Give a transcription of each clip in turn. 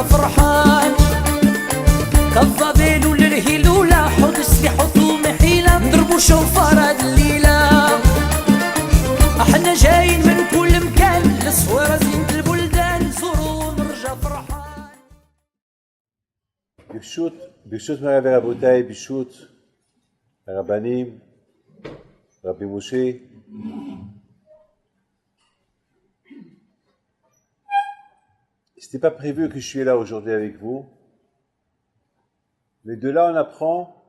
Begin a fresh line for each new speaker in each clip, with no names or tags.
مرجع فرحان كالظبيل للهلولة حط سلاح حطوم حيلة نضربوا شوفار هاد الليلة احنا جايين من كل مكان للصويرة زينة البلدان نزوروا ونرجع فرحان
ברשות מרבי רבותיי, ברשות הרבנים, רבי משה, c'était pas prévu que je sois là aujourd'hui avec vous, mais de là on apprend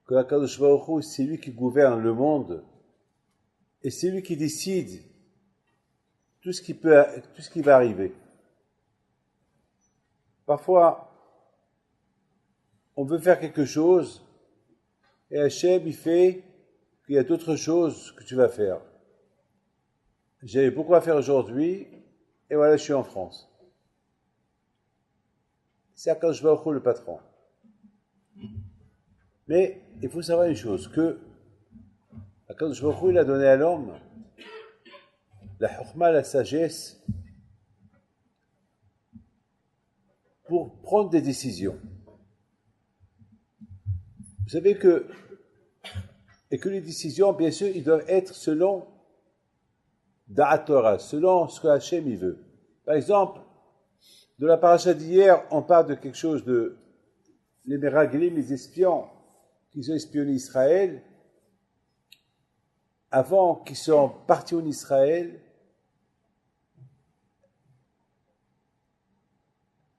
que Akadosh Baruch Hu, c'est lui qui gouverne le monde et c'est lui qui décide tout ce qui va arriver. Parfois, on veut faire quelque chose et Hachem il fait qu'il y a d'autres choses que tu vas faire. J'avais beaucoup à faire aujourd'hui et voilà, je suis en France. C'est Akadosh Baruch Hu le patron. Mais il faut savoir une chose, que Akadosh Baruch Hu il a donné à l'homme la chokhma, la sagesse pour prendre des décisions. Vous savez que les décisions, bien sûr, ils doivent être selon Da'at Torah, selon ce que Hachem il veut. Par exemple, de la paracha d'hier, on parle de quelque chose de les Meraglim, les espions qui ont espionné Israël. Avant qu'ils soient partis en Israël,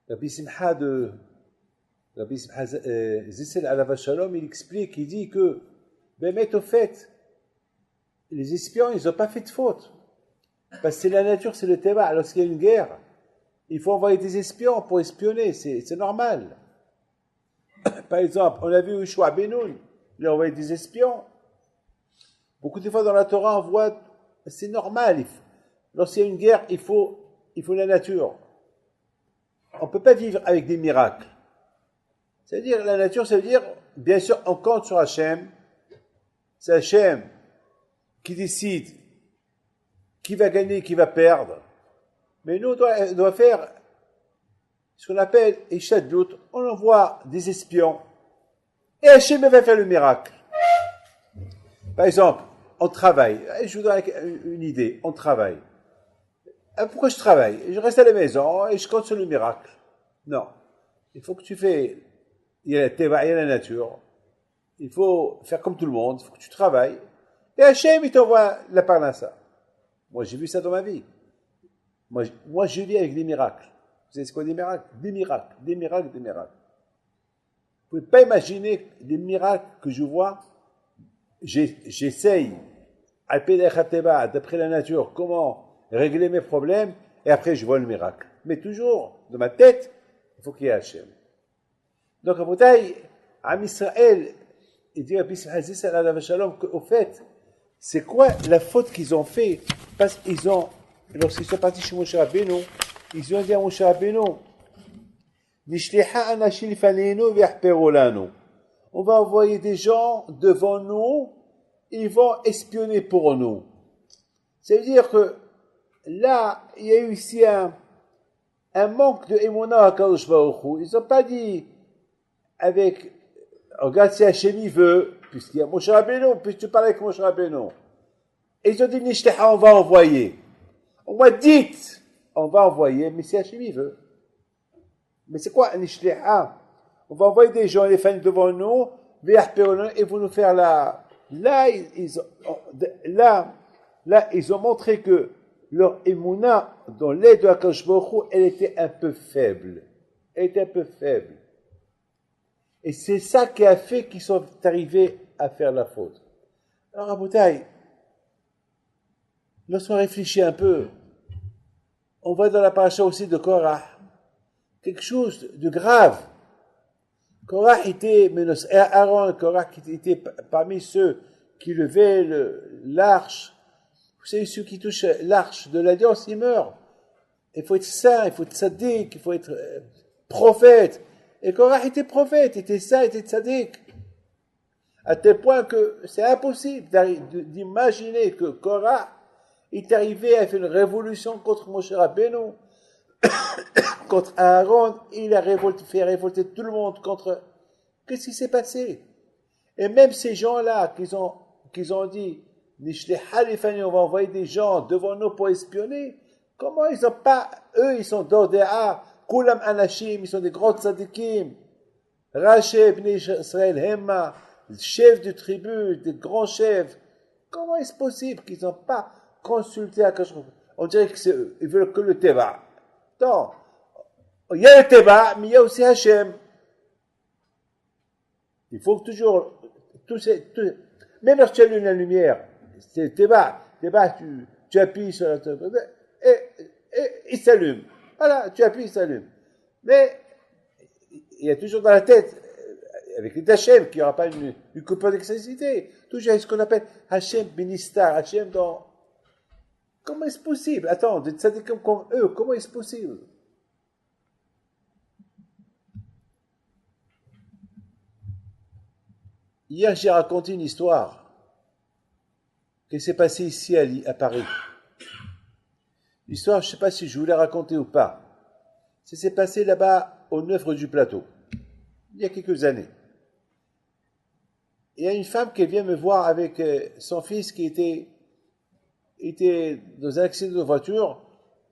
Rabbi Simcha Zissel Alav Shalom, il explique, il dit que, mais au fait, les espions, ils n'ont pas fait de faute. Parce que c'est la nature, c'est le Teva. Lorsqu'il y a une guerre, il faut envoyer des espions pour espionner, c'est normal. Par exemple, on a vu Yoshua ben Nun, il a envoyé des espions. Beaucoup de fois dans la Torah, on voit, c'est normal. Lorsqu'il y a une guerre, il faut la nature. On ne peut pas vivre avec des miracles. C'est-à-dire, la nature, ça veut dire, bien sûr, on compte sur Hachem. C'est Hachem qui décide qui va gagner, qui va perdre. Mais nous, on doit faire ce qu'on appelle Ishadlut. On envoie des espions. Et Hachem va faire le miracle. Par exemple, on travaille. Je vous donne une idée. On travaille. Pourquoi je travaille? Je reste à la maison et je compte sur le miracle. Non. Il faut que tu fais... Il y a la teva, il y a la nature. Il faut faire comme tout le monde. Il faut que tu travailles. Et Hachem, il t'envoie la parnassa. Moi, j'ai vu ça dans ma vie. Moi, je vis avec des miracles. Vous savez ce qu'on dit des miracles? Des miracles, des miracles, des miracles. Vous ne pouvez pas imaginer des miracles que je vois. J'essaye, d'après la nature, comment régler mes problèmes, et après je vois le miracle. Mais toujours, dans ma tête, il faut qu'il y ait Hachem. Donc, à Boutaï, Am Israël, il dit à Bismillah Alav Shalom qu'au fait, c'est quoi la faute qu'ils ont fait? Parce qu'ils ont, lorsqu'ils sont partis chez Moshe Rabbeinu, ils ont dit à Moshe Rabbeinu, Nishliha anashim lifanenu v'yahperu lanu. On va envoyer des gens devant nous, ils vont espionner pour nous. Ça veut dire que là, il y a eu ici un manque de émona à Kadosh Baruch Hu. Ils n'ont pas dit avec, regarde si Hachem il veut, puisqu'il y a Moshe Rabbeinu, puisque tu parles avec Moshe Rabbeinu. Et ils ont dit, Nishlecha, on va envoyer. On m'a dit, on va envoyer, mais si Hachem il veut. Mais c'est quoi Nishlecha? On va envoyer des gens, les fans devant nous, et vont nous faire la... Là, ils ont montré que leur émouna, dans l'aide de Akadosh Baruch Hu, elle était un peu faible. Elle était un peu faible. Et c'est ça qui a fait qu'ils sont arrivés à faire la faute. Alors, à Boutaï, lorsqu'on réfléchit un peu, on voit dans la paracha aussi de Korah quelque chose de grave. Korah était, Aaron, Korah qui était parmi ceux qui levaient l'arche. Vous savez, ceux qui touchent l'arche de l'alliance, ils meurent. Il faut être saint, il faut être tzaddik, il faut être prophète. Et Korah était prophète, était saint, était tzaddik. À tel point que c'est impossible d'imaginer que Korah est arrivé à faire une révolution contre Moshe Rabbeinu. contre Aaron, il a fait révolter tout le monde contre... Qu'est-ce qui s'est passé? Et même ces gens-là qu'ils ont dit, Nishleh Halifani, on va envoyer des gens devant nous pour espionner, comment ils ont pas... Eux, ils sont d'Odéa, Kulam Anashim, ils sont des grands tzadikim. Raché ibn Israël, Hemma, chef de tribu, des grands chefs. Comment est-ce possible qu'ils n'ont pas consulté Akash? On dirait que c'est eux, ils veulent que le Teva. Non, il y a le Teva, mais il y a aussi Hachem. Il faut toujours, même lorsque tu allumes la lumière, c'est Teva, tu appuies sur la Teva, et il s'allume. Voilà, tu appuies, il s'allume. Mais il y a toujours dans la tête, avec les Hachem, qu'il n'y aura pas une coupure d'électricité. Toujours, il y a ce qu'on appelle Hachem Binistar, Hachem dans... Comment est-ce possible? Attends, des tzadikim comme eux, comment est-ce possible? Hier, j'ai raconté une histoire qui s'est passée ici à Paris. L'histoire, je ne sais pas si je vous l'ai racontée ou pas. Ça s'est passé là-bas au 9 rue du Plateau, il y a quelques années. Il y a une femme qui vient me voir avec son fils qui était dans un accident de voiture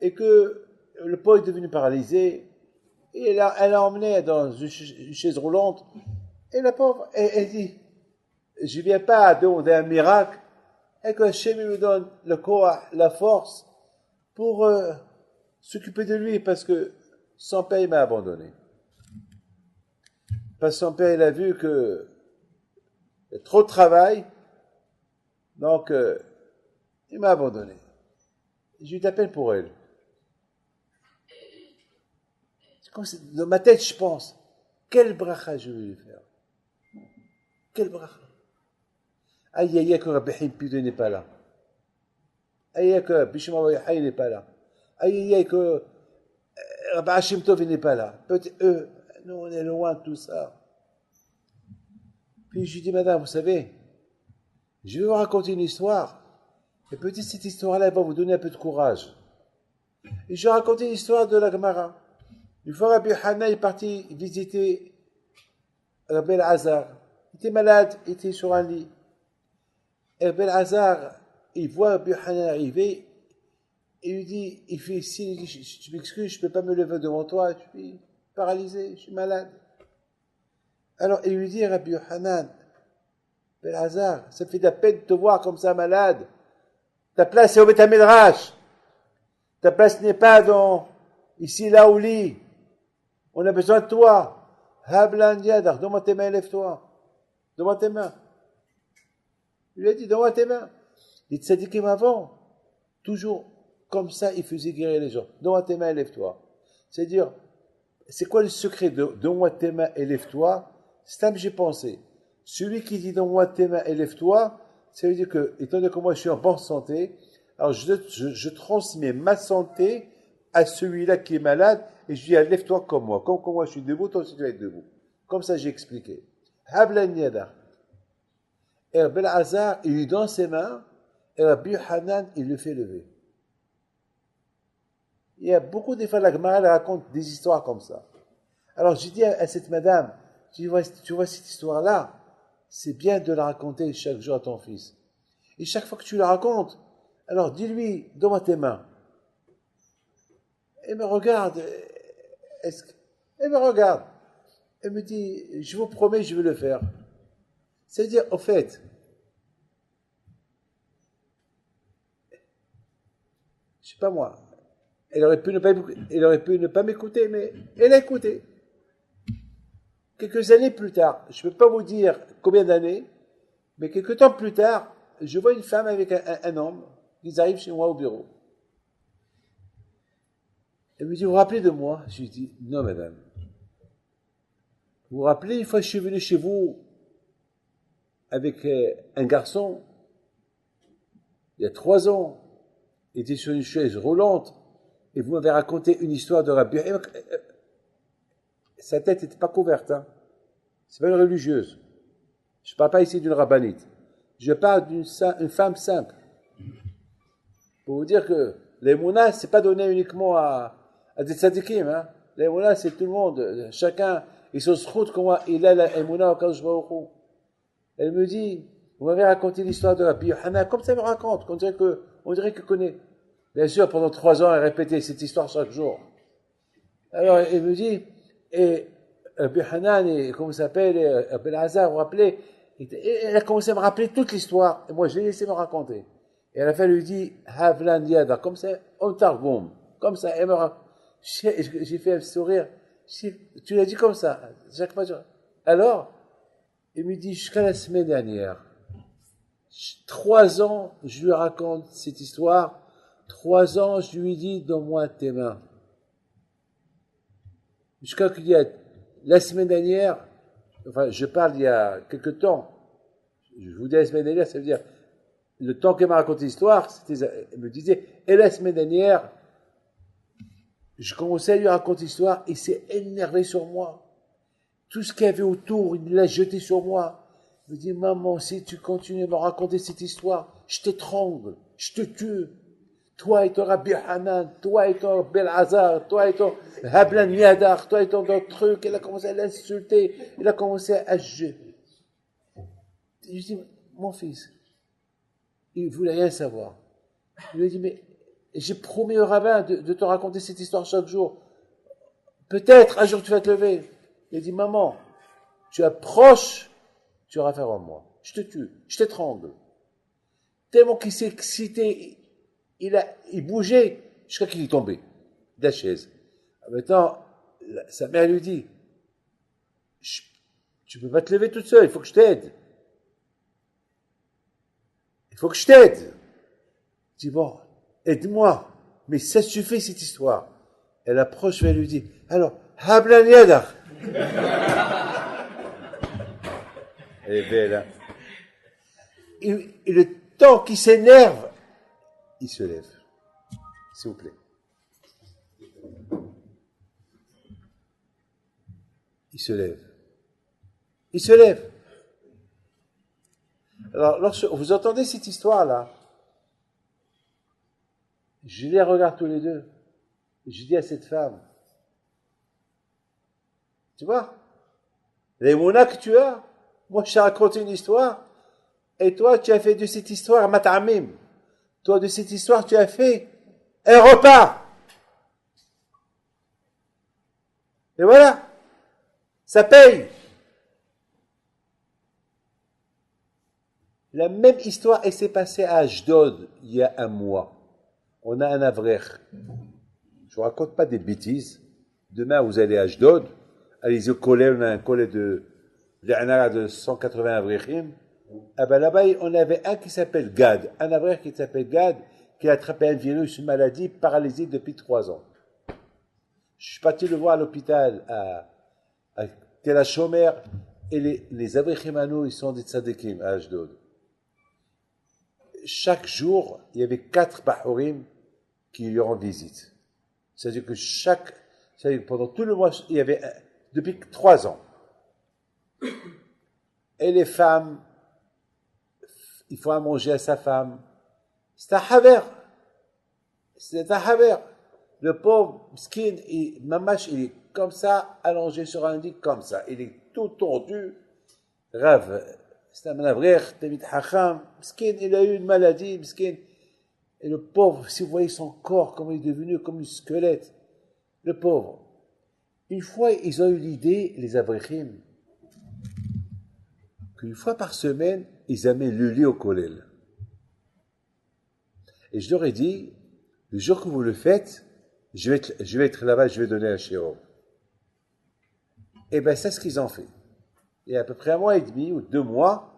et que le pauvre est devenu paralysé. Et elle l'a emmené dans une chaise roulante. Et la pauvre, elle dit, je ne viens pas demander un miracle, et que Hachem me donne le corps, la force pour s'occuper de lui parce que son père il m'a abandonné. Parce que son père il a vu que il y a trop de travail, donc il m'a abandonné. J'ai eu de la peine pour elle. Dans ma tête, je pense, quel bracha je vais lui faire? Quel bracha? Aïe, aïe, aïe, que Rabbi Himpido n'est pas là. Aïe, aïe, que Bishma Wayahay n'est pas là. Aïe, aïe, aïe, que Rabbi Hashim Tov n'est pas là. Peut-être eux, nous, on est loin de tout ça. Puis je lui dis, madame, vous savez, je vais vous raconter une histoire. Et peut-être cette histoire-là va vous donner un peu de courage. Et je vais raconter l'histoire de la Gemara. Une fois, Rabbi Hana est parti visiter Rabbi El-Hazar. Il était malade, il était sur un lit. Et Rabbi El-Hazar, il voit Rabbi Hana arriver, et il lui dit, il fait signe, il dit, tu m'excuses, je ne peux pas me lever devant toi, je suis paralysé, je suis malade. Alors, il lui dit, Rabbi Hanan, Rabbi El-Hazar, ça fait de la peine de te voir comme ça malade. Ta place est au Beth Midrash. Ta place n'est pas ici, là, au lit. On a besoin de toi. Hablan yadar, donne-moi tes mains, lève-toi. Donne-moi tes mains. Il lui a dit, donne-moi tes mains. Les tzadikim avant, toujours comme ça, il faisait guérir les gens. Donne-moi tes mains, lève-toi. C'est-à-dire, c'est quoi le secret de donne-moi tes mains et lève-toi? C'est ça que j'ai pensé. Celui qui dit donne-moi tes mains et lève-toi, ça veut dire que, étant donné que moi je suis en bonne santé, alors je transmets ma santé à celui-là qui est malade et je dis, lève-toi comme moi. Comme moi je suis debout, toi aussi tu vas être debout. Comme ça j'ai expliqué. Hablan yadar. Et Rabbi El-Hazar, il lui donne ses mains et Rabbi Hanan, il le fait lever. Il y a beaucoup de fois, la Gemara raconte des histoires comme ça. Alors j'ai dit à cette madame, tu vois cette histoire-là, c'est bien de la raconter chaque jour à ton fils. Et chaque fois que tu la racontes, alors dis-lui, donne-moi tes mains. Elle me regarde. Elle me regarde. Elle me dit, je vous promets, je vais le faire. C'est-à-dire, au fait, je sais pas moi, elle aurait pu ne pas m'écouter, mais elle a écouté. Quelques années plus tard, je ne peux pas vous dire combien d'années, mais quelques temps plus tard, je vois une femme avec un homme, ils arrivent chez moi au bureau. Elle me dit, vous vous rappelez de moi? Je lui dis, non madame. Vous vous rappelez une fois que je suis venu chez vous avec un garçon, il y a 3 ans, il était sur une chaise roulante, et vous m'avez raconté une histoire de Rabbi. Sa tête n'était pas couverte, hein. C'est pas une religieuse. Je ne parle pas ici d'une rabbinite. Je parle d'une femme simple. Pour vous dire que l'émouna, ce n'est pas donné uniquement à à des tzadikim, hein. L'émouna, c'est tout le monde. Chacun, il se route comment il a la émouna au Kadosh Baruch Hu. Elle me dit, vous m'avez raconté l'histoire de Rabbi Yochanan, comme ça me raconte, on dirait qu'elle connaît. Bien sûr, pendant 3 ans, elle répétait cette histoire chaque jour. Alors, elle me dit, et Rabbi Yochanan, et comment ça s'appelle, Rabbi Elazar, vous vous rappelez, elle a commencé à me rappeler toute l'histoire, et moi, je l'ai laissé me raconter. Et à la fin, elle lui dit, Havlan Yada, comme ça, on targoum, comme ça, elle me raconte. J'ai fait un sourire. Tu l'as dit comme ça. Chaque fois, alors, il me dit, jusqu'à la semaine dernière, 3 ans, je lui raconte cette histoire. 3 ans, je lui dis, donne-moi tes mains. Jusqu'à qu'il y a la semaine dernière, enfin, je parle il y a quelque temps. Je vous dis la semaine dernière, ça veut dire, le temps qu'elle m'a raconté l'histoire, elle me disait, et la semaine dernière, je commençais à lui raconter l'histoire, il s'est énervé sur moi. Tout ce qu'il y avait autour, il l'a jeté sur moi. Il me dit, maman, si tu continues à me raconter cette histoire, je t'étrangle, je te tue. Toi et ton Rabbi Hanan, toi et ton Belazar, toi et ton Hablan Yadar, toi et ton d'autres trucs. Il a commencé à l'insulter, il a commencé à jeter. Je lui dis, mon fils, il ne voulait rien savoir. Je lui ai dit, mais j'ai promis au rabbin de te raconter cette histoire chaque jour. Peut-être un jour tu vas te lever. Il a dit, maman, tu approches, tu auras affaire à moi. Je te tue, je t'étrangle. Tellement qu'il s'est excité, il bougeait jusqu'à qu'il est tombé de la chaise. Maintenant, sa mère lui dit, tu peux pas te lever toute seule, il faut que je t'aide. Il faut que je t'aide. Je dis, bon, aide-moi, mais ça suffit cette histoire. Elle approche et elle lui dit, alors, Hablan Yadar. Elle est belle, hein. Et le temps qu'il s'énerve, il se lève. S'il vous plaît. Il se lève. Il se lève. Alors, lorsque vous entendez cette histoire-là, je les regarde tous les deux. Je dis à cette femme, tu vois, les monas que tu as, moi je t'ai raconté une histoire, et toi tu as fait de cette histoire un mat'amim. Toi de cette histoire tu as fait un repas. Et voilà, ça paye. La même histoire, elle s'est passée à Ashdod il y a un mois. On a un avrer. Je ne vous raconte pas des bêtises. Demain, vous allez à Ashdod. Allez au collège, on a un collège de 180 avrechim. Ah ben là-bas, on avait un qui s'appelle Gad. Un avrer qui s'appelle Gad, qui a attrapé un virus, une maladie paralysique depuis 3 ans. Je suis parti le voir à l'hôpital à Tel HaShomer. Et les avrechim à nous, ils sont des tzadikim à Ashdod. Chaque jour, il y avait 4 bahurim qui lui rendent visite. C'est-à-dire que pendant tout le mois, il y avait, depuis 3 ans. Et les femmes, il faut à manger à sa femme. C'est un haver. C'est un haver. Le pauvre skin, mamash, il est comme ça, allongé sur un lit comme ça. Il est tout tordu. Rave. C'est un avrer, David Hacham. Skin, il a eu une maladie, skin. Et le pauvre, si vous voyez son corps, comment il est devenu comme un squelette, le pauvre. Une fois, ils ont eu l'idée, les avrechim, qu'une fois par semaine, ils amènent le lit au kollel. Et je leur ai dit, le jour que vous le faites, je vais être là-bas, je vais donner un shiur. Et bien, c'est ce qu'ils ont fait. Il y a à peu près 1 mois et demi ou 2 mois,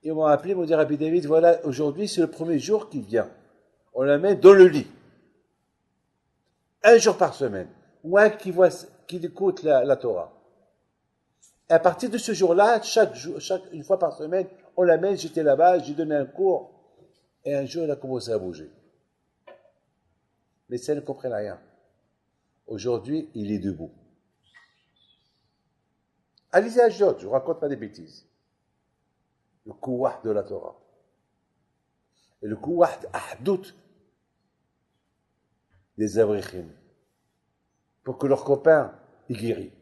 ils m'ont appelé, ils m'ont dit, Rabbi David, voilà, aujourd'hui, c'est le premier jour qui vient. On l'amène dans le lit. 1 jour par semaine. Ou un qui écoute la Torah. Et à partir de ce jour-là, une fois par semaine, on l'amène, j'étais là-bas, j'ai donné un cours, et un jour, il a commencé à bouger. Mais ça ne comprend rien. Aujourd'hui, il est debout. Allez-y à Jod, je ne vous raconte pas des bêtises. Le kouah de la Torah. Et le kouah ahdout des avrechim. pour que leur copain y guérit.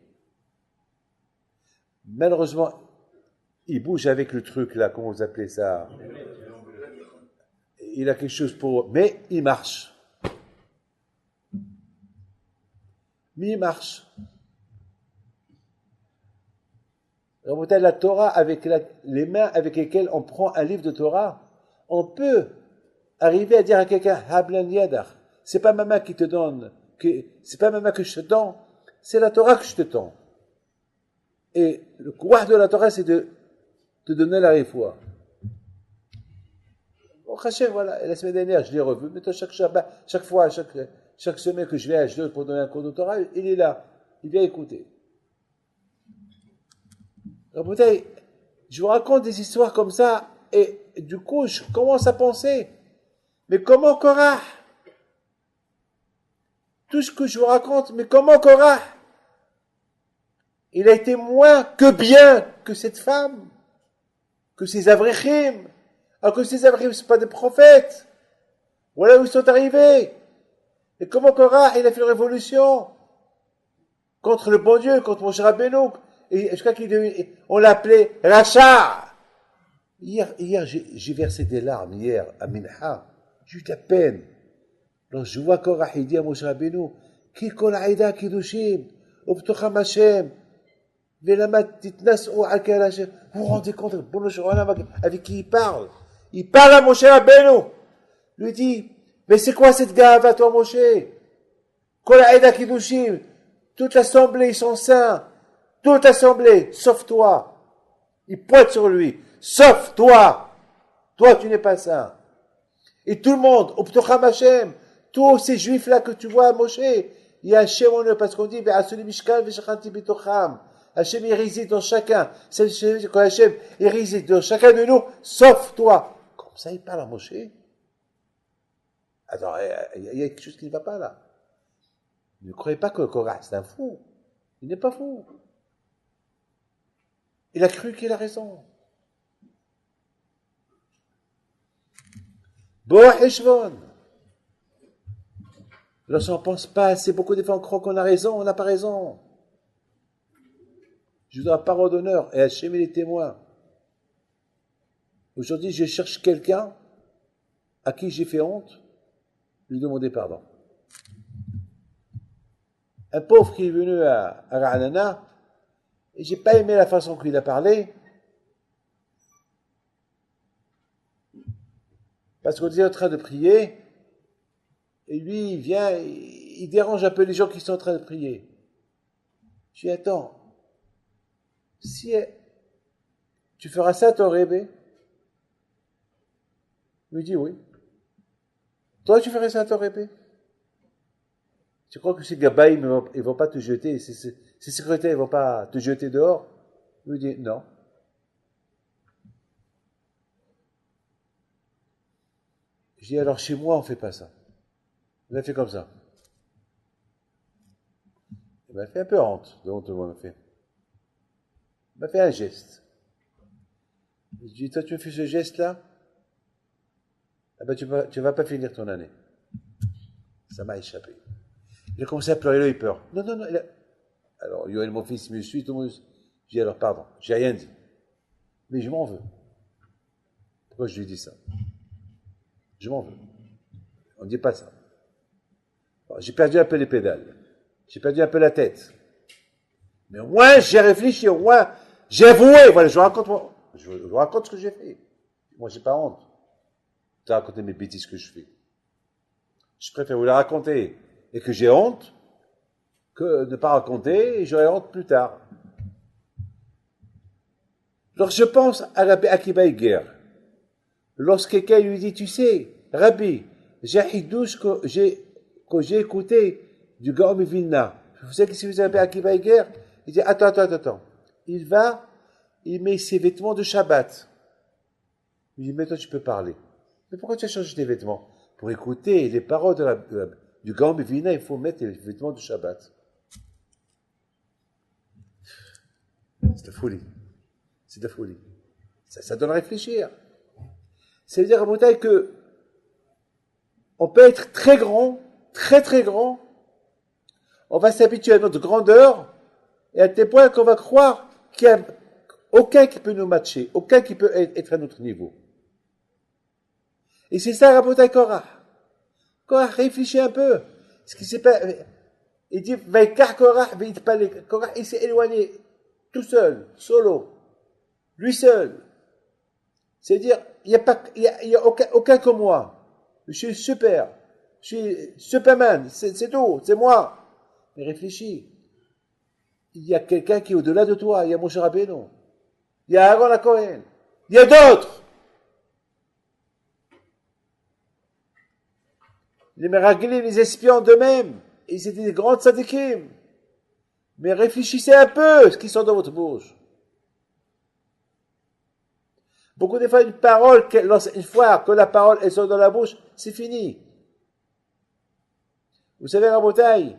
Malheureusement, il bouge avec le truc là, comment vous appelez ça? Il a quelque chose pour... Mais il marche. Mais il marche. La Torah, avec les mains avec lesquelles on prend un livre de Torah, on peut arriver à dire à quelqu'un, Hablan Yadar, c'est pas ma main qui te donne, c'est pas ma main que je te tends, c'est la Torah que je te tends. Et le courage de la Torah, c'est de te donner la réfoua. Bon, Hachem, voilà, et la semaine dernière, je l'ai revu, mais chaque fois, chaque semaine que je vais à Ashdod pour donner un cours de Torah, il est là, il vient écouter. Raboutaï, je vous raconte des histoires comme ça, et du coup, je commence à penser, mais comment Korah? Tout ce que je vous raconte, mais comment Korah? Il a été moins que bien que cette femme, que ces Avrichim, alors que ces Avrichim, ce ne sont pas des prophètes. Voilà où ils sont arrivés. Et comment Korah, il a fait une révolution contre le bon Dieu, contre Moshe Rabbeinu. Et je crois on l'appelait Racha. Hier j'ai versé des larmes, hier, à Minha. J'ai eu de la peine. Alors, je vois Korah, il dit à Moshe Rabbeinu, Ki kol aïda kiddushim, ubtucham Hashem, velama titnas'u akal Hashem. Vous vous rendez compte, avec qui il parle? Il parle à Moshe Rabbeinu. Lui dit, mais c'est quoi cette gave à toi, Moshe? Kol aïda kiddushim, toute l'assemblée, ils sont saints. Toute l'assemblée, sauf toi. Il pointe sur lui. Sauf toi. Toi, tu n'es pas saint. Et tout le monde, Uptocham Hashem, tous ces juifs-là que tu vois à Moshe, il y a Hashem en eux, parce qu'on dit, Hashem, il réside dans chacun. C'est quand Hashem, il réside dans chacun de nous, sauf toi. Comme ça, il parle à Moshe. Attends, il y a quelque chose qui ne va pas là. Ne croyez pas que Korah, c'est un fou. Il n'est pas fou. Il a cru qu'il a raison. Boah Heshvon. Lorsqu'on ne pense pas assez, beaucoup de fois on croit qu'on a raison, on n'a pas raison. Je dois parole d'honneur et Hachem les témoins. Aujourd'hui, je cherche quelqu'un à qui j'ai fait honte, lui demander pardon. Un pauvre qui est venu à Ra'anana, et j'ai pas aimé la façon qu'il a parlé, parce qu'on était en train de prier, et lui, il vient, il dérange un peu les gens qui sont en train de prier. Je dis, attends, si tu feras ça à ton rébé? Il me dit, oui. Toi, tu ferais ça à ton rébé? Tu crois que ces gabaïs, ils ne vont pas te jeter, ces secrétaires, ils ne vont pas te jeter dehors? Il me dit, non. Je dis, alors chez moi, on ne fait pas ça. Il a fait comme ça. Il m'a fait un peu honte, de honte, on m'a fait. Il m'a fait un geste. Je dis, toi, tu me fais ce geste-là? Eh ben, tu ne vas pas finir ton année. Ça m'a échappé. Il a commencé à pleurer, là, il pleure. Non. Alors, Yoel, mon fils, me suit, tout le monde. Je dis, alors, pardon, j'ai rien dit. Mais je m'en veux. Pourquoi je lui dis ça? Je m'en veux. On ne dit pas ça. Alors, j'ai perdu un peu les pédales. J'ai perdu un peu la tête. Mais au moins, j'ai réfléchi, au moins, j'ai avoué. Voilà, je vous raconte ce que j'ai fait. Moi, j'ai pas honte de raconter mes bêtises que je fais. Je préfère vous la raconter et que j'ai honte que ne pas raconter et j'aurai honte plus tard. Alors, je pense à Rabbi Akiva Iger. Lorsque quelqu'un lui dit, tu sais, Rabbi, j'ai un hidouche que j'ai écouté du Gaon de Vilna. Vous savez qu'est-ce que c'est Rabbi Akiva Iger? Il dit, attends. Il va, il met ses vêtements de Shabbat. Il dit, mais toi, tu peux parler. Mais pourquoi tu as changé tes vêtements? Pour écouter les paroles du Gaon de Vilna, il faut mettre les vêtements de Shabbat. C'est de la folie. C'est de la folie. Ça donne à réfléchir. Ça veut dire, à Moutaï, que on peut être très grand, très très grand. on va s'habituer à notre grandeur, et à tel point qu'on va croire qu'il n'y a aucun qui peut nous matcher, aucun qui peut être à notre niveau. Et c'est ça, Rabotai Korach. Korach réfléchit un peu. Ce qui s'est passé. Il dit, Vaikar Korach, Korach, il s'est éloigné, tout seul, solo, lui seul. C'est-à-dire, il n'y a aucun comme moi. Je suis super. Je suis Superman. C'est tout. C'est moi. Mais réfléchis. Il y a quelqu'un qui est au-delà de toi. Il y a Moshe Rabbeinu. Il y a Aaron HaKohen. Il y a d'autres. Les Meraglim, les espions d'eux-mêmes. Ils étaient des grands tzadikim. Mais réfléchissez un peu ce qui sort de votre bouche. Beaucoup de fois, une parole, une fois que la parole elle sort de la bouche, c'est fini. Vous savez, Rabotai,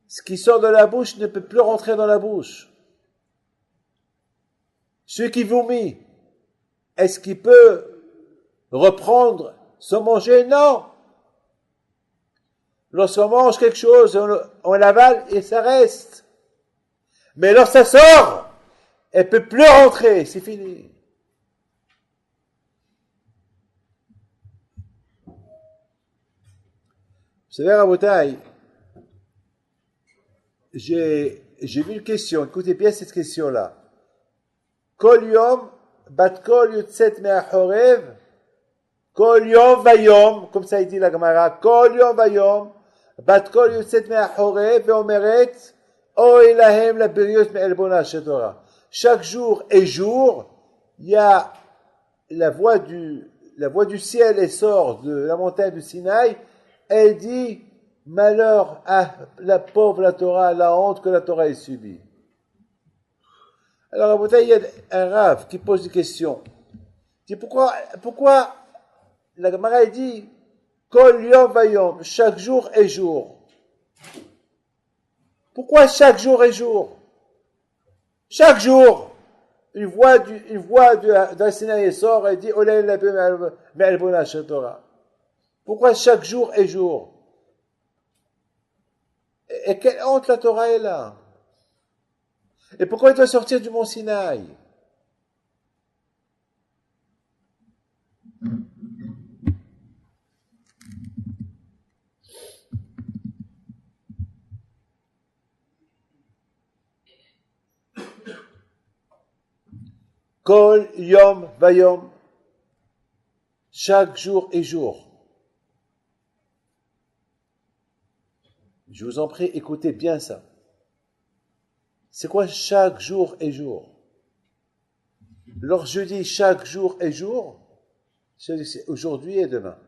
ce qui sort de la bouche ne peut plus rentrer dans la bouche. Celui qui vomit, est-ce qu'il peut reprendre sans manger? Non. Lorsqu'on mange quelque chose, on l'avale et ça reste. Mais lorsque ça sort, elle ne peut plus rentrer, c'est fini. Vous savez, Rabotai, j'ai vu une question, écoutez bien cette question-là. Kol yom, bat kol yotzet me'achorev, kol yom vayom, comme ça il dit la Gemara, kol yom vayom, bat kol yotzet me'achorev, ve'omeret, oy lahem la biriot me'elbona shetorah. Chaque jour et jour, il y a la voix du ciel, elle sort de la montagne du Sinaï, elle dit, malheur à la pauvre la Torah, la honte que la Torah ait subie. Alors, à Bouteille, il y a un Rav qui pose des questions. Il dit, pourquoi la Gemara dit, Kol yom vayom, chaque jour et jour. Pourquoi chaque jour et jour? Chaque jour, une voix de Sinaï sort et dit, Olay la me'albona shetorah. Pourquoi chaque jour et jour? Et quelle honte la Torah est là? Et pourquoi il doit sortir du mont Sinaï? Kol yom vayom, chaque jour et jour. Je vous en prie, écoutez bien ça. C'est quoi chaque jour et jour? Lorsque je dis chaque jour et jour, c'est aujourd'hui et demain.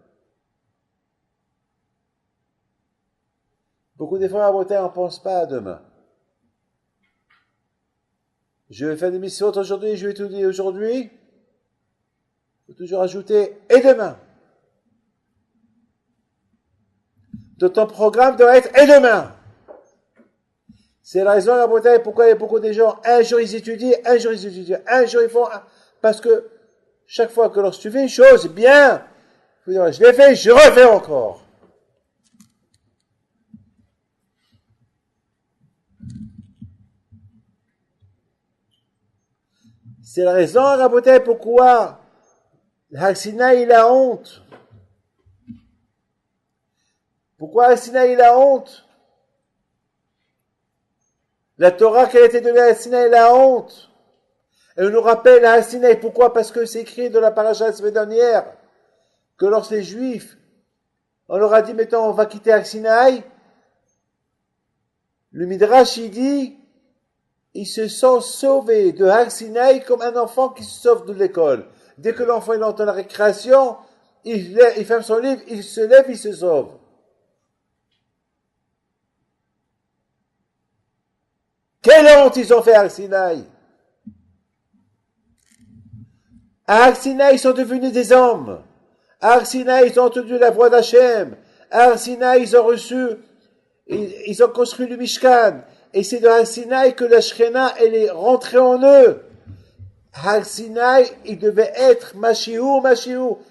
Beaucoup de fois à Bretagne, on ne pense pas à demain. Je vais faire des missions aujourd'hui, je vais étudier aujourd'hui. Il faut toujours ajouter et demain. De ton programme doit être et demain. C'est la raison à Bretagne pourquoi il y a beaucoup de gens, un jour ils étudient, un jour ils étudient, un jour ils font, parce que chaque fois que lorsque tu fais une chose bien, il faut dire, je l'ai fait, je refais encore. C'est la raison, Rabotai, pourquoi Har Sinaï il a honte. Pourquoi Har Sinaï il a honte? La Torah qui a été donnée à Har Sinaï il a honte. Et on nous rappelle à Har Sinaï, pourquoi? Parce que c'est écrit dans la paracha de la semaine dernière, que lorsque les Juifs, on leur a dit, maintenant on va quitter Har Sinaï, le Midrash il dit, ils se sont sauvés de Har Sinaï comme un enfant qui se sauve de l'école. Dès que l'enfant il entend la récréation, il ferme son livre, il se lève, il se sauve. Quelle honte ils ont fait à Har Sinaï! À Har Sinaï, ils sont devenus des hommes. À Har Sinaï, ils ont entendu la voix d'Hachem. À Har Sinaï, ils ont ils ont construit le Mishkan. Et c'est de Har Sinaï que la Shekhinah, elle est rentrée en eux. Har Sinaï, il devait être Mashiach.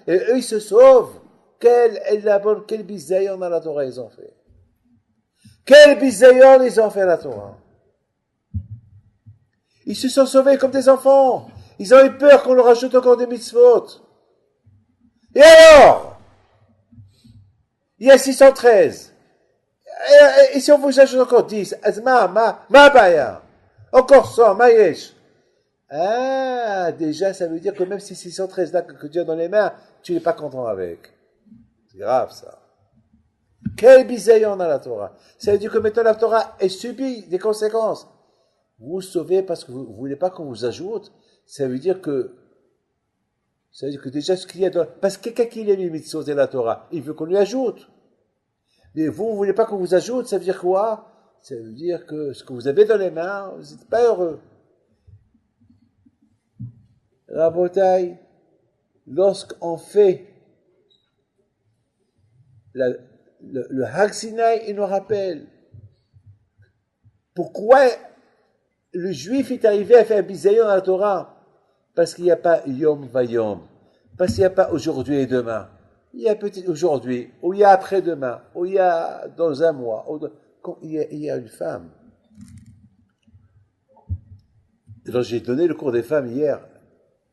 Et eux, ils se sauvent. Quel bisayon dans la Torah ils ont fait. Quel bisayon ils ont fait la Torah. Ils se sont sauvés comme des enfants. Ils ont eu peur qu'on leur ajoute encore des mitzvot. Et alors, il y a 613. Et si on vous ajoute encore 10, ma baya, encore 100, ma yesh. Ah, déjà, ça veut dire que même si 613 là que Dieu a dans les mains, tu n'es pas content avec. C'est grave, ça. Quel bisayon dans la Torah. Ça veut dire que maintenant la Torah est subie des conséquences. Vous vous sauvez parce que vous ne voulez pas qu'on vous ajoute. Ça veut dire que déjà ce qu'il y a dans... Parce que quelqu'un qui lit les mitzvot et la Torah, il veut qu'on lui ajoute. Mais vous ne voulez pas qu'on vous ajoute, ça veut dire quoi? Ça veut dire que ce que vous avez dans les mains, vous n'êtes pas heureux. Rabotai, lorsqu'on fait le Har Sinai, il nous rappelle pourquoi le juif est arrivé à faire bisayon dans la Torah. Parce qu'il n'y a pas Yom Vayom, parce qu'il n'y a pas aujourd'hui et demain. Il y a peut-être aujourd'hui, ou il y a après-demain, ou il y a dans un mois, il y a une femme. Alors j'ai donné le cours des femmes hier.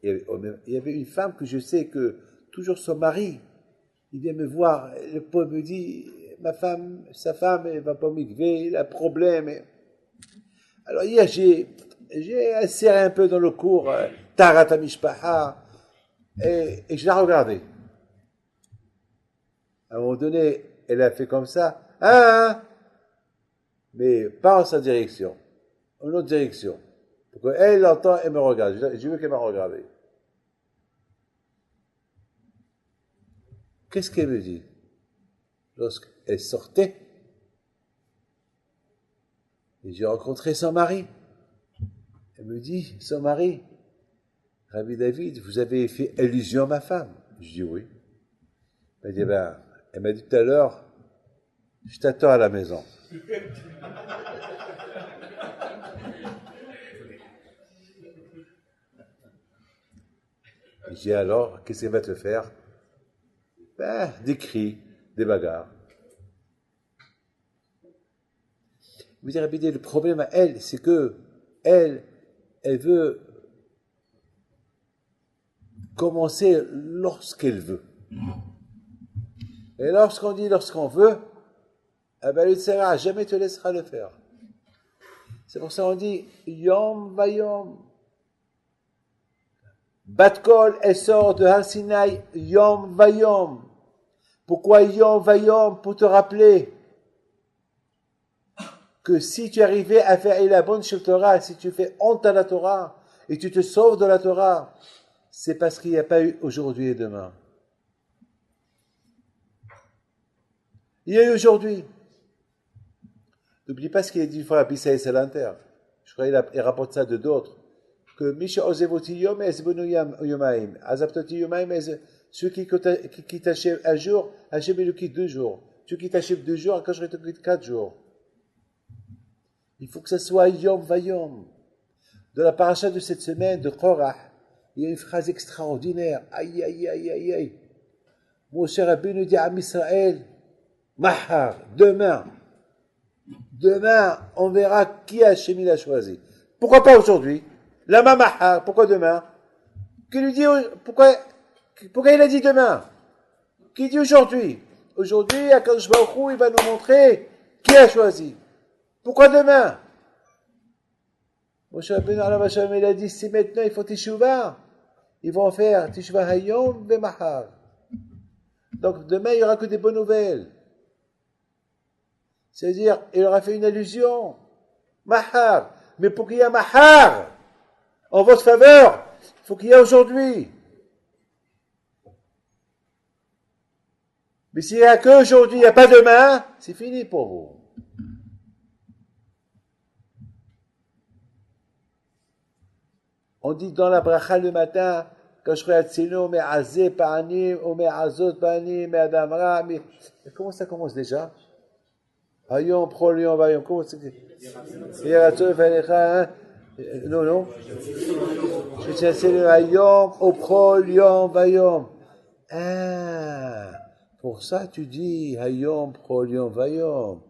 Il y avait une femme que je sais que toujours son mari, il vient me voir, le pauvre me dit, sa femme, elle va pas au mikvé, il a un problème. Alors hier, j'ai inséré un peu dans le cours Tarat Mishpaha et je l'ai regardé. À un moment donné, elle a fait comme ça, mais pas en sa direction, en une autre direction. Pour qu'elle l'entend et me regarde. Je veux qu'elle m'a regardé. Qu'est-ce qu'elle me dit? Lorsqu'elle sortait, et j'ai rencontré son mari. Elle me dit, son mari, Rabbi David, vous avez fait allusion à ma femme? Je dis oui. Elle dit, elle m'a dit tout à l'heure, je t'attends à la maison. Je dis alors, qu'est-ce qu'elle va te faire? Des cris, des bagarres. Vous direz, le problème à elle, c'est que elle veut commencer lorsqu'elle veut. Et lorsqu'on dit lorsqu'on veut, le Tzara jamais te laissera le faire. C'est pour ça qu'on dit Yom Vayom. Bat-Kol, elle sort de Har Sinai, Yom Vayom. Pourquoi Yom Vayom? Pour te rappeler que si tu arrivais à faire la bonne chez le Torah, si tu fais honte à la Torah, et tu te sauves de la Torah, c'est parce qu'il n'y a pas eu aujourd'hui et demain. Il y a eu aujourd'hui. N'oublie pas ce qu'il a dit une fois à Bissa et Salanter. Je crois qu'il rapporte ça de d'autres. Que Misha Ozevoti Yom Ezbonu Yomaim. Azaptoti Yomaim, ceux qui t'achèvent un jour, Hachem le quitte 2 jours. Ceux qui t'achèvent 2 jours, Akash te quitte 4 jours. Il faut que ça soit Yom Vayom. Dans la paracha de cette semaine de Korah, il y a une phrase extraordinaire. Aïe, aïe, aïe, aïe, aïe. Moshe Rabbeinu dit à Israël, Mahar, demain, on verra qui Hachem a choisi. Pourquoi pas aujourd'hui? Lama Mahar, pourquoi demain? Qui lui dit, pourquoi il a dit demain? Qui dit aujourd'hui? Aujourd'hui, Akadosh Baruch Hu, il va nous montrer qui a choisi. Pourquoi demain? Moshe Rabbeinu il a dit, c'est maintenant, il faut Teshuvah. Ils vont faire Teshuvah Hayom ve Mahar. Donc demain, il n'y aura que des bonnes nouvelles. C'est-à-dire, il aura fait une allusion. Mahar. Mais pour qu'il y ait un Mahar en votre faveur, il faut qu'il y ait aujourd'hui. Mais s'il n'y a qu'aujourd'hui, il n'y a pas demain, c'est fini pour vous. On dit dans la bracha le matin, quand je regarde Tsino, mais Azé, Panim, mais Azot, Panim, mais Adamra, mais comment ça commence déjà? Hayom, Prolion, Vayom, comment c'est? Non. Je tiens, c'est le Hayom, au Prolion, Vayom. Pour ça tu dis Hayom, Prolion, Vayom.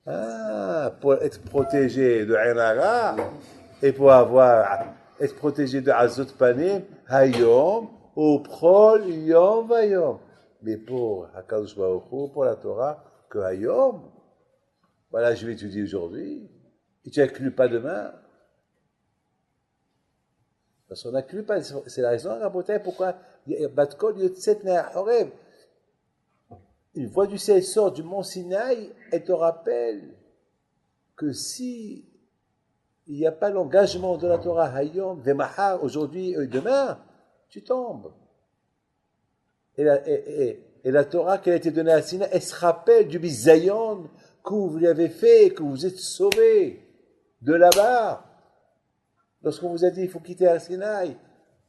Ah, pour être protégé de Inara et pour être protégé de Azot Panim, Hayom, ou Prol, Yom, Vayom. Mais pour Hakadosh Baruch Hu, pour la Torah, que Hayom, voilà, je vais étudier aujourd'hui, et tu n'inclus pas demain. Parce qu'on n'inclut pas, c'est la raison, Rabotai, pourquoi Batkol Yotzet Ne'achorev. Une voix du ciel sort du mont Sinaï et te rappelle que si il n'y a pas l'engagement de la Torah Hayom, Vemahar, aujourd'hui et demain, tu tombes. Et la Torah qui a été donnée à Sinaï, elle se rappelle du bisayon que vous lui avez fait, que vous êtes sauvés de là-bas. Lorsqu'on vous a dit il faut quitter la Sinaï,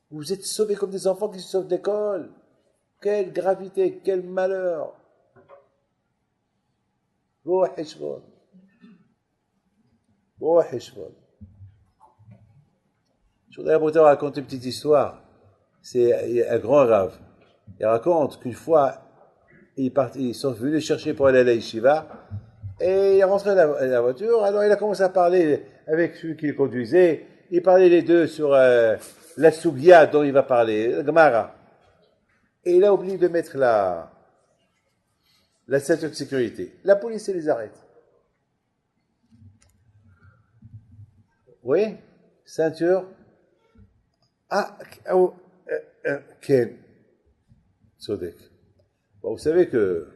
vous êtes sauvés comme des enfants qui se sauvent d'école. Quelle gravité, quel malheur. Je voudrais vous raconter une petite histoire. C'est un grand rave. Il raconte qu'une fois, ils sont venus chercher pour aller à la yeshiva, et il est rentré dans la voiture, alors il a commencé à parler avec celui qui le conduisait, il parlait les deux sur la soubia dont il va parler, la Gemara. Et il a oublié de mettre la ceinture de sécurité. La police les arrête. Oui, ceinture. Ken. Sodek. Bon, vous savez que,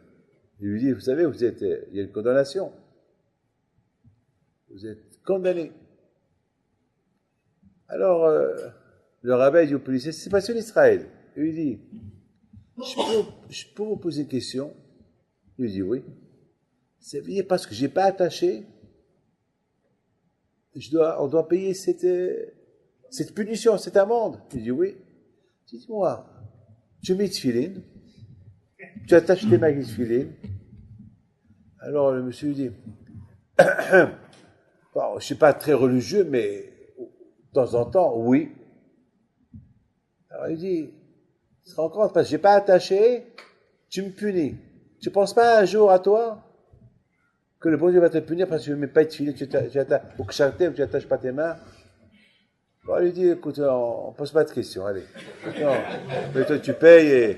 il lui dit, vous savez, il y a une condamnation. Vous êtes condamné. Alors, le rabbin dit au policier, c'est passé en Israël. Il lui dit, je peux vous poser une question? Il lui dit oui. C'est bien parce que je n'ai pas attaché, on doit payer cette punition, cette amende. Il dit oui. Dites-moi, tu mets tefilin, tu attaches tes mains avec tefilin. Alors le monsieur lui dit, bon, je ne suis pas très religieux, mais de temps en temps, oui. Alors il dit, tu te rends compte, parce que je n'ai pas attaché, tu me punis. Tu ne penses pas un jour à toi que le bon Dieu va te punir parce que tu ne mets pas de filet, ou que tu n'attaches pas tes mains? Bon, il lui dit, écoute, on ne pose pas de questions, allez. Non, mais toi tu payes,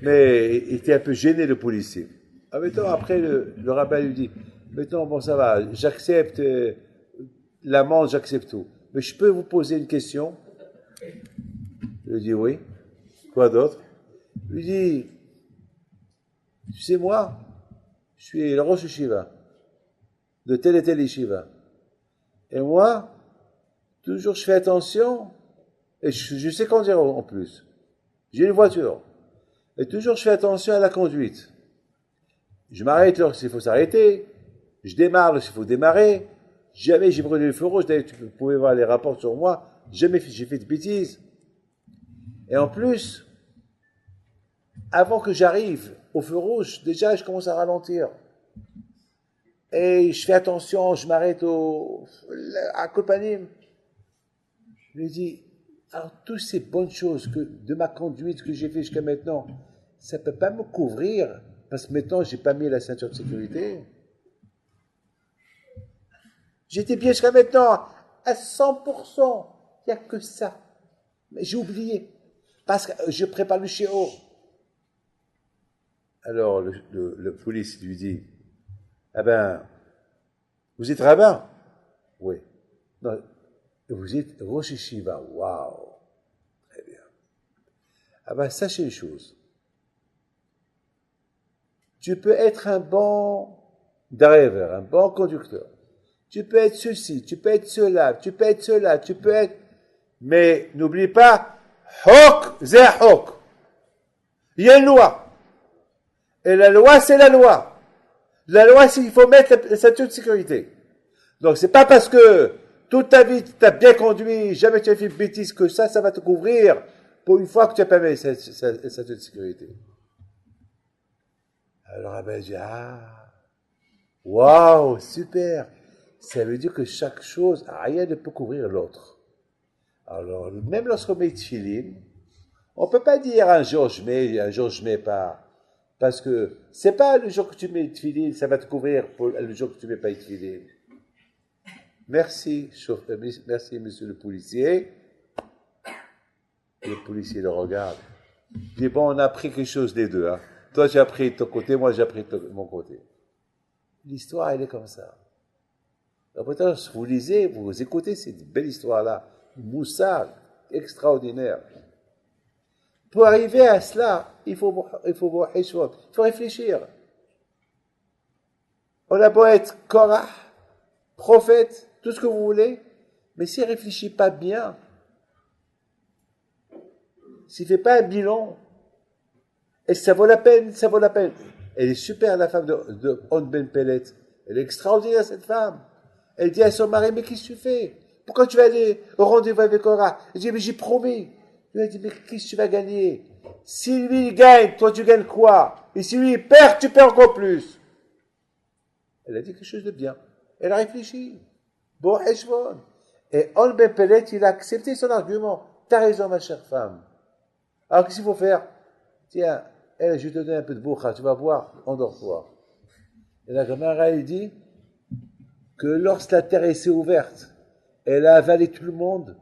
mais il était un peu gêné le policier. Ah, maintenant, après, le rabbin lui dit, maintenant, bon, ça va, j'accepte l'amende, j'accepte tout. Mais je peux vous poser une question? Il lui dit oui. Quoi d'autre? Il lui dit, tu sais, moi, je suis le Rosh Yeshiva, de tel et tel Yeshiva. Et moi, toujours je fais attention, et je sais conduire en plus. J'ai une voiture. Et toujours je fais attention à la conduite. Je m'arrête lorsqu'il faut s'arrêter, je démarre lorsqu'il faut démarrer. Jamais j'ai brûlé le feu rouge, d'ailleurs vous pouvez voir les rapports sur moi, jamais j'ai fait de bêtises. Et en plus, avant que j'arrive au feu rouge, déjà je commence à ralentir. Et je fais attention, je m'arrête à Kopanim. Je lui dis, alors toutes ces bonnes choses de ma conduite que j'ai fait jusqu'à maintenant, ça ne peut pas me couvrir, parce que maintenant je n'ai pas mis la ceinture de sécurité. J'étais bien jusqu'à maintenant à 100%, il n'y a que ça. Mais j'ai oublié, parce que je prépare le shéo. Alors le police lui dit, ah ben, vous êtes rabbin? Oui. Non, vous êtes Rosh Yeshiva. Waouh. Très bien. Ah ben, sachez une chose. Tu peux être un bon driver, un bon conducteur. Tu peux être ceci, tu peux être cela, tu peux être cela, tu peux être... Mais n'oublie pas, Hok, c'est Hok. Il y a une loi. Et la loi, c'est la loi. La loi, c'est qu'il faut mettre la ceinture de sécurité. Donc, c'est pas parce que toute ta vie, tu as bien conduit, jamais tu as fait de bêtises que ça va te couvrir pour une fois que tu n'as pas mis la ceinture de sécurité. Alors, Rabbi dit, waouh, super. Ça veut dire que chaque chose, rien ne peut couvrir l'autre. Alors, même lorsqu'on met tefilin, on ne peut pas dire un jour je mets pas. Parce que c'est pas le jour que tu mets tefilin, ça va te couvrir pour le jour que tu mets pas tefilin. Merci, merci, monsieur le policier. Le policier le regarde. Il dit, bon, on a appris quelque chose des deux. Hein. Toi, j'ai appris de ton côté, moi, j'ai appris de mon côté. L'histoire, elle est comme ça. Après, vous lisez, vous écoutez cette belle histoire-là. Moussard, extraordinaire. Pour arriver à cela, il faut réfléchir. On a beau être Korah, prophète, tout ce que vous voulez, mais s'il ne réfléchit pas bien, s'il ne fait pas un bilan, et ça vaut la peine, ça vaut la peine. Elle est super, la femme de On Ben Pellet. Elle est extraordinaire, cette femme. Elle dit à son mari, mais qu'est-ce que tu fais? Pourquoi tu vas aller au rendez-vous avec Korah? Elle dit, mais j'ai promis. Il a dit, mais qu'est-ce que tu vas gagner? Si lui il gagne, toi tu gagnes quoi? Et si lui il perd, tu perds encore plus. Elle a dit quelque chose de bien. Elle a réfléchi. Bon, Heshbon. Et On Ben Pellet, il a accepté son argument. T'as raison, ma chère femme. Alors, qu'est-ce qu'il faut faire? Tiens, je vais te donner un peu de bourra, tu vas voir, endors-toi. Et la Gemara, elle dit que lorsque la terre s'est ouverte, elle a avalé tout le monde.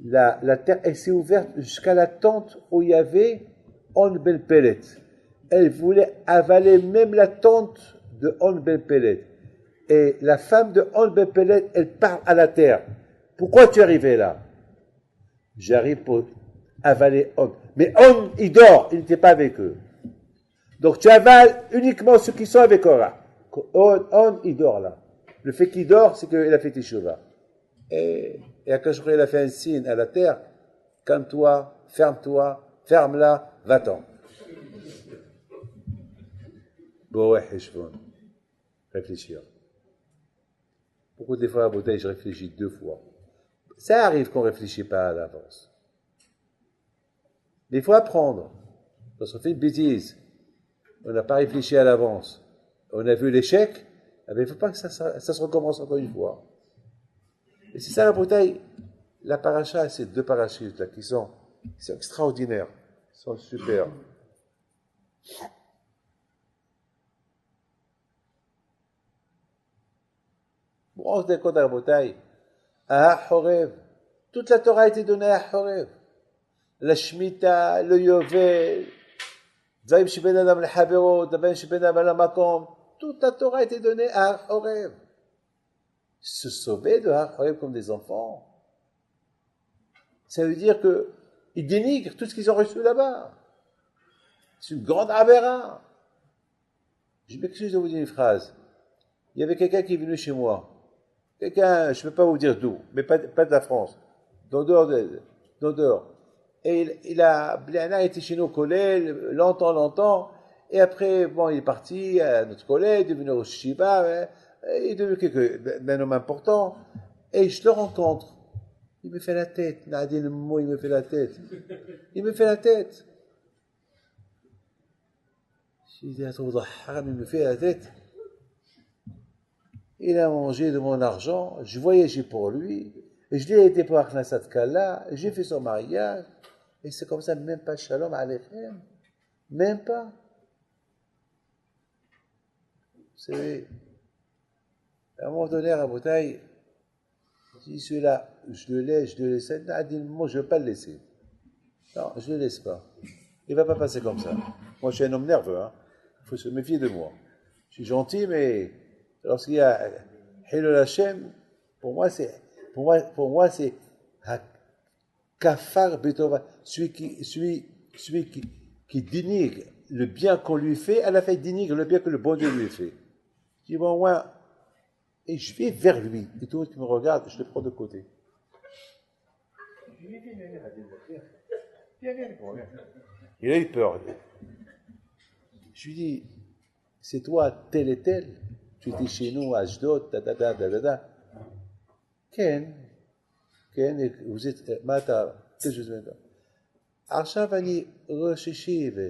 La terre, elle s'est ouverte jusqu'à la tente où il y avait On Ben Pellet. Elle voulait avaler même la tente de On Ben Pellet. Et la femme de On Ben Pellet, elle parle à la terre. Pourquoi tu es arrivé là? J'arrive pour avaler On. Mais On, il dort, il n'était pas avec eux. Donc tu avales uniquement ceux qui sont avec Korah. On, il dort là. Le fait qu'il dort, c'est qu'il a fait Teshuvah. Et Akash il a fait un signe à la terre. Calme-toi, ferme-la, va-t'en. Bon, ouais, réfléchir. Beaucoup des fois, à bouteille, je réfléchis 2 fois. Ça arrive qu'on ne réfléchit pas à l'avance. Mais il faut apprendre. Lorsqu'on fait une bêtise, on n'a pas réfléchi à l'avance. On a vu l'échec, il ne faut pas que ça se recommence encore une fois. Et c'est ça la bouteille. La paracha, c'est 2 parachutes là, qui sont extraordinaires, qui sont super. Bon, on se décompte à la bouteille. À Horev, toute la Torah a été donnée à Horev. La Shemitah, le Yovel, Dvaim Sheben Adam le Havero, Dvaim Sheben Adam le Makom, toute la Torah a été donnée à Horev. Se sauver de Horev comme des enfants, ça veut dire qu'ils dénigrent tout ce qu'ils ont reçu là-bas. C'est une grande aberra. Je m'excuse de vous dire une phrase. Il y avait quelqu'un qui est venu chez moi. Quelqu'un, je ne peux pas vous dire d'où, mais pas de la France. D'en dehors. Et il a été chez nous au collège, longtemps. Et après, bon, il est parti à notre collège, il est devenu au Shiba, il est devenu un homme important. Et je le rencontre. Il me fait la tête. Nadine, le mot, il me fait la tête. Je dis, il me fait la tête. Il a mangé de mon argent, je voyageais pour lui, et je l'ai aidé pour Akhnasat Kala, j'ai fait son mariage, et c'est comme ça, même pas Shalom Aleichem, même pas. C'est à un moment donné, à bouteille, si celui-là, je le laisse, moi je ne veux pas le laisser. Non, je ne le laisse pas. Il ne va pas passer comme ça. Moi, je suis un homme nerveux, hein. Il faut se méfier de moi. Je suis gentil, mais lorsqu'il y a Hilul Hashem, pour moi c'est Kafar Betova, celui qui dénigre le bien qu'on lui fait, à la fin il dénigre le bien que le bon Dieu lui fait. Je dis, bon, moi, et je vais vers lui, et tout le monde qui me regarde, je le prends de côté. Il a eu peur. Je lui dis, c'est toi tel et tel, tu étais chez nous à Ashdod, Ken, vous êtes Matar, qu'est-ce que je veux dire? עכשיו אני ראש ישיבה,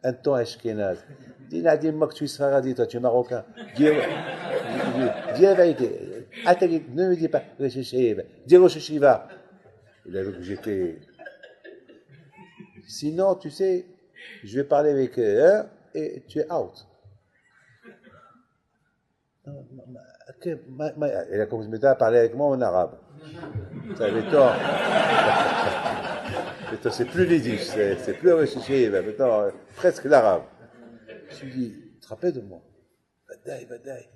un temps ashkénaze. Dis moi que tu es sfaradi, toi tu es marocain. Dis la vérité. Ne me dis pas Rosh Yeshiva. Dis Rosh Yeshiva. Il a vu que j'étais... Sinon, tu sais, Je vais parler avec eux et tu es out. Il a commencé à parler avec moi en arabe. Ça avait tort. C'est plus l'Yiddish, c'est plus réfléchi, maintenant presque l'arabe. Je lui dis, tu te rappelles de moi? Badaï, badaï.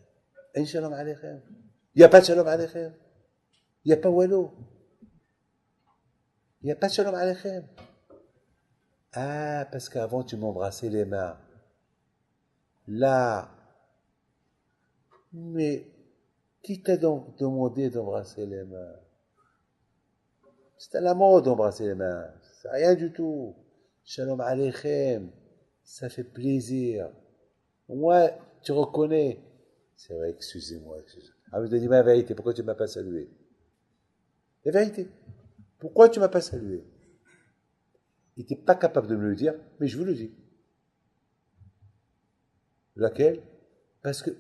Ain shalom alaychem. Il n'y a pas de shalom alaychem. Il n'y a pas wallo. Il n'y a pas de shalom alaychem. Ah, parce qu'avant tu m'embrassais les mains. Là, mais qui t'a donc demandé d'embrasser les mains? C'est à la mode d'embrasser les mains. C'est rien du tout. Shalom alaychem. Ça fait plaisir. Moi, tu reconnais. C'est vrai, excusez-moi. Ah, vous avez dit ma vérité. Pourquoi tu ne m'as pas salué? La vérité. Pourquoi tu ne m'as pas salué? Il n'était pas capable de me le dire, mais je vous le dis. Laquelle? Parce que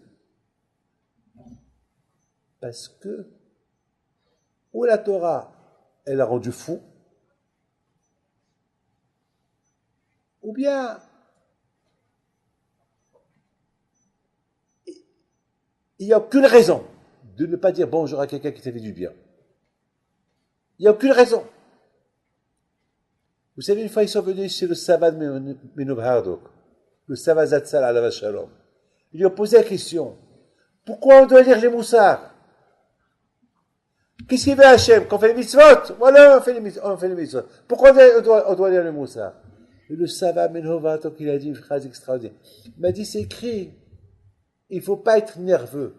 ou la Torah, elle a rendu fou, ou bien il n'y a aucune raison de ne pas dire bonjour à quelqu'un qui t'a fait du bien. Il n'y a aucune raison. Vous savez, une fois, ils sont venus chez le Savad Menub Hardok, le Savad Zatzal Alav Shalom. Ils lui ont posé la question, pourquoi on doit lire les moussards? Qu'est-ce qu'il veut Hachem? Qu'on fait les mitzvot? Voilà, on fait les mitzvot. Pourquoi on doit lire les moussards? Et le Savad Menub Hardok, il a dit une phrase extraordinaire. Il m'a dit, c'est écrit, il ne faut pas être nerveux.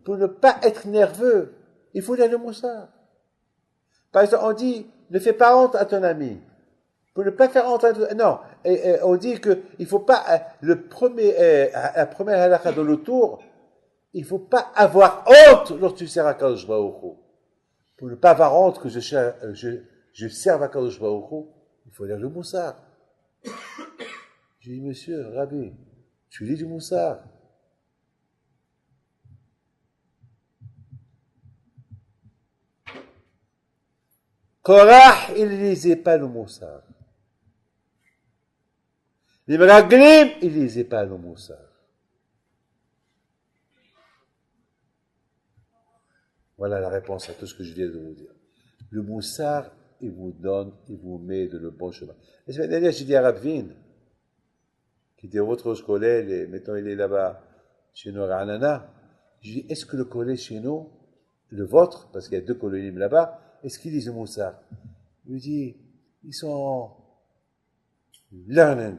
Pour ne pas être nerveux, il faut lire le moussard. Par exemple, on dit, ne fais pas honte à ton ami. Pour ne pas faire honte à ton ami. Non, on dit qu'il ne faut pas, la première halakha dans le tour, il ne faut pas avoir honte lorsque tu sers à Kadosh Baruch Hu. Pour ne pas avoir honte que je serve à Kadosh Baruch Hu, il faut lire le moussard. J'ai dit, monsieur, Rabbi, tu lis du moussard. Korach, il ne lisait pas le moussard. Les Meraglim, il ne lisait pas le moussard. Voilà la réponse à tout ce que je viens de vous dire. Le moussard, il vous donne, il vous met de le bon chemin. La semaine dernière, j'ai dit à Rabvin, qui était votre collègue, et maintenant il est là-bas, chez nous à Anana, je lui ai dit, est-ce que le collège chez nous, le vôtre, parce qu'il y a 2 colonies là-bas, est-ce qu'ils lisent le moussard? Il me dit, ils sont learning.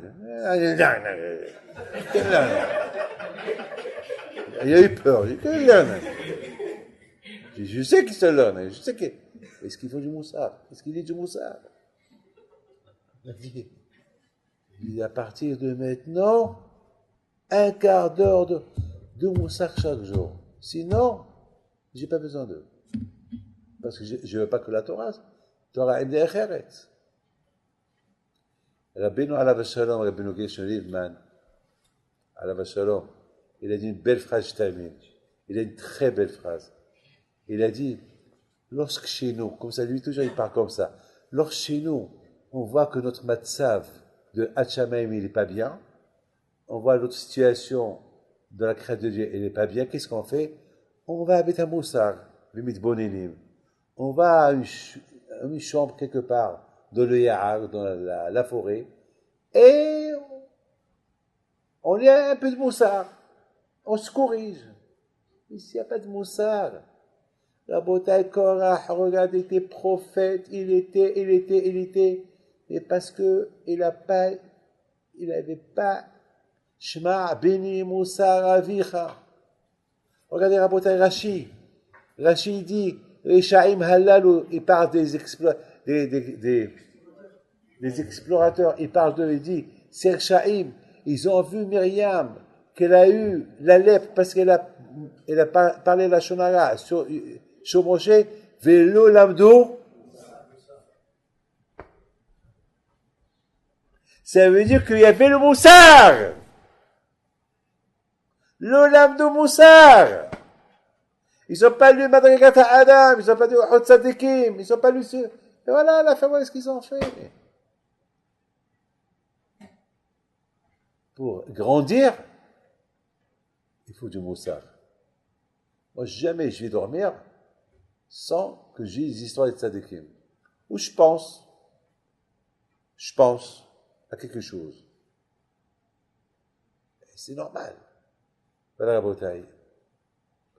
Il a eu peur. Il dit, quel learning? Je sais qu'ils sont learning. Je sais que. Est-ce qu'il faut du moussard? Est-ce qu'il lit du moussard? Il dit, à partir de maintenant, 1/4 d'heure de moussard chaque jour. Sinon, j'ai pas besoin d'eux. Parce que je ne veux pas que la Torah ait Eretz. Rabbeinu Alav Shalom, Rabbeinu Gershon Livman, Alav Shalom, il a dit une belle phrase, je termine. Il a une très belle phrase. Il a dit, lorsque chez nous, comme ça, lui toujours il parle comme ça, lorsque chez nous, on voit que notre matzav de Hachamaim, il n'est pas bien, on voit notre situation de la crainte de Dieu, elle n'est pas bien, qu'est-ce qu'on fait? On va avec un moussard, le mitbonénim. On va à une chambre quelque part, dans le Yahar, dans la forêt, et on lit un peu de moussard. On se corrige. Ici, il n'y a pas de moussard. La bataille Korah, regardez, était prophète, il était, et parce que il n'avait pas Shema, béni, moussard, avicha. Regardez la bataille Rashi. Rashi dit, les Shaim Halal, il parle des explorateurs, il parle d'eux, il dit, ces Shaim, ils ont vu Myriam, qu'elle a eu la lèpre parce qu'elle a parlé la Shonara sur Moshe, Velo Lamdo. Ça veut dire qu'il y avait le Moussar. Le Lamdo Moussar. Ils n'ont pas lu Madrigata Adam, ils n'ont pas lu Hot Sadikim, ils n'ont pas lu ce. Et voilà, la fin, voilà ce qu'ils ont fait. pour grandir, il faut du moussar. Moi, jamais je vais dormir sans que j'ai des histoires de tzadikim. Ou je pense à quelque chose. Et c'est normal. Voilà, Rabotai.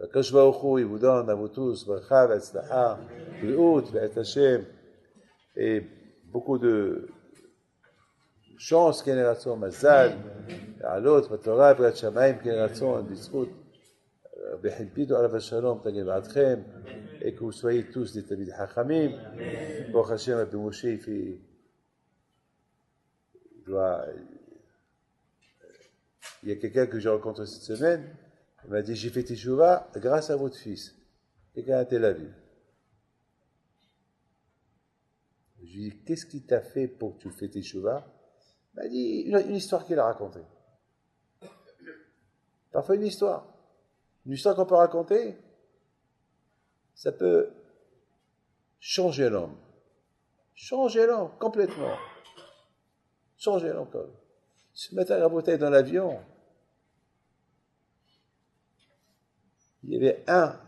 Akash Baruch Hu, il vous donne à vous tous, bracha, v'atzlacha, b'riut, v'et Hashem, et beaucoup de chance, génération, mazal, alot, v'torah, v'rat shamayim, génération, b'zchut, b'chilpidu, alav shalom, tagel ba'atchem, et que vous soyez tous des Talmidei Chachamim. Baruch Hashem, Rabbi Moshe, il y a quelqu'un que j'ai rencontré cette semaine, il m'a dit, j'ai fait Teshuvah grâce à votre fils. Quelqu'un à Tel Aviv. Je lui ai dit, qu'est-ce qui t'a fait pour que tu fasses Teshuvah? Il m'a dit, une histoire qu'il a racontée. Parfois une histoire qu'on peut raconter, ça peut changer l'homme. Changer l'homme, complètement. Changer l'homme. Ce matin, la bouteille dans l'avion, il y avait un,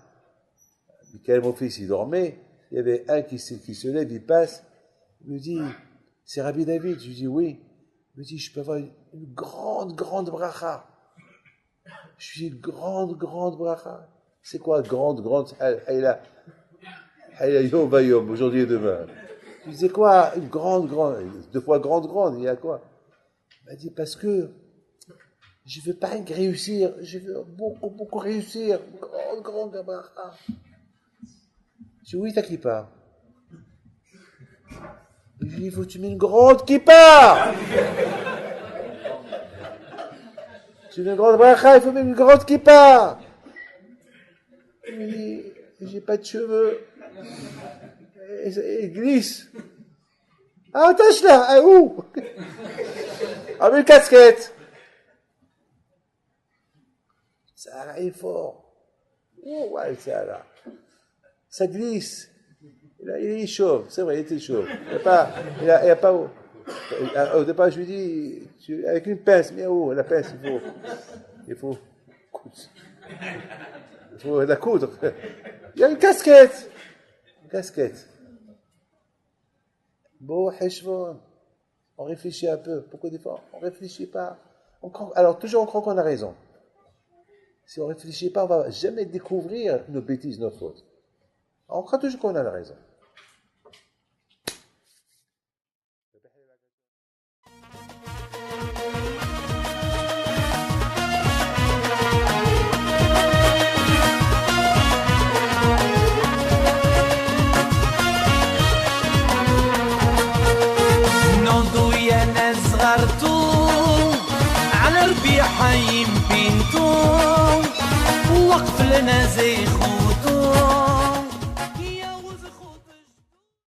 Michael, mon fils, il dormait, il y avait un qui se lève, il passe, il me dit, c'est Rabbi David. Je lui dis, oui. Il me dit, je peux avoir une grande bracha. Je lui dis, grande bracha. C'est quoi grande, Hayla Yom Bayom, aujourd'hui et demain. Je lui dis, c'est quoi une grande, deux fois grande, il y a quoi? Il m'a dit, parce que je ne veux pas réussir, je veux beaucoup réussir. Grande bracha. Je dis, oui, t'as kippa. Je lui dis, il faut que tu mets une grande kippa. Tu mets une grande bracha, il faut mettre une grande kippa. Il me dit, j'ai pas de cheveux. Et il glisse. Ah, attache là, ah, où? Ah, mais une casquette. Ça arrive fort. Oh, ouais, ça là. Ça glisse. Il est chauve, c'est vrai, il était chauve. Il n'y a pas. Au départ, je lui dis, avec une pince, mais où? La pince, il faut la coudre. Il y a une casquette. Bon, on réfléchit un peu. Pourquoi des fois on ne réfléchit pas? Alors, toujours on croit qu'on a raison. Si on ne réfléchit pas, on ne va jamais découvrir nos bêtises, nos fautes. On croit toujours qu'on a la raison.
على ربيع حيم بنتو وقف لنا زين